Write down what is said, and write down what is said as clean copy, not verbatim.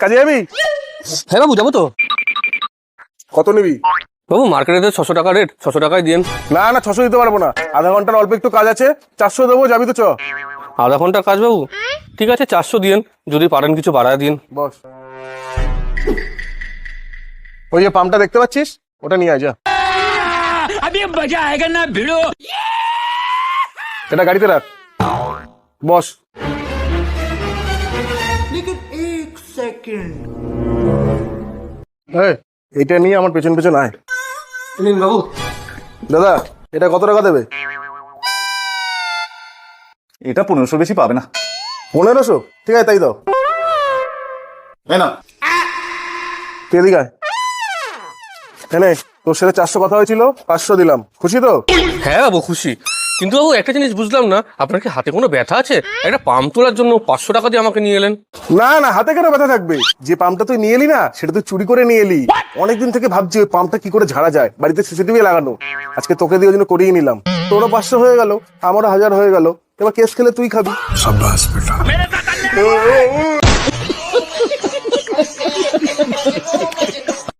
কাজে যাবি? হ্যাঁ বাবু, যাবো তো। কত নিবি? বাবু মার্কেটে 600 টাকা রেট, 600 টাকায় দিন। না না, 600 দিতে পারবো না, আধা ঘন্টার অল্প একটু কাজ আছে, 400 দেবো, যাবি তো? আধা ঘন্টার কাজ বাবু? ঠিক আছে, 400 দিন, যদি পারেন কিছু বাড়ায় দিন। বস। ওই যে পাম্পটা দেখতে পাচ্ছিস, ওটা নিয়ে আয় যা। এটা গাড়িতে রাখ। বস। এইটা নিয়ে আমার পেছন পেছন আয়। নিন বাবু। দাদা, এটা কত টাকা দেবে? এটা 1500 বেশি পাবে না। 1500? ঠিক আছে, তাই দাও। না তুই এদিকে আয়। এনে, তোর সাথে 400 কথা হয়েছিল, 500 দিলাম, খুশি তো? হ্যাঁ বাবু খুশি, কিন্তু বাবু একটা জিনিস বুঝলাম না, আপনার কি হাতে কোনো ব্যথা আছে? একটা পাম্প তোলার জন্য 500 টাকা দিয়ে আমাকে নিয়ে এলেন। না না, হাতে কেন ব্যথা থাকবে? যে পাম্পটা তুই নিয়ে এলি না, সেটা তুই চুরি করে নিয়ে এলি। অনেকদিন থেকে ভাবছি ওই পাম্পটা কি করে ঝাড়া যায়, বাড়িতে সিসিটিভি লাগানো। আজকে তোকে দিয়ে ওই জন্য করিয়ে নিলাম। তোরও 500 হয়ে গেল, আমারও 1000 হয়ে গেল। এবার কেস খেলে তুই খাবি।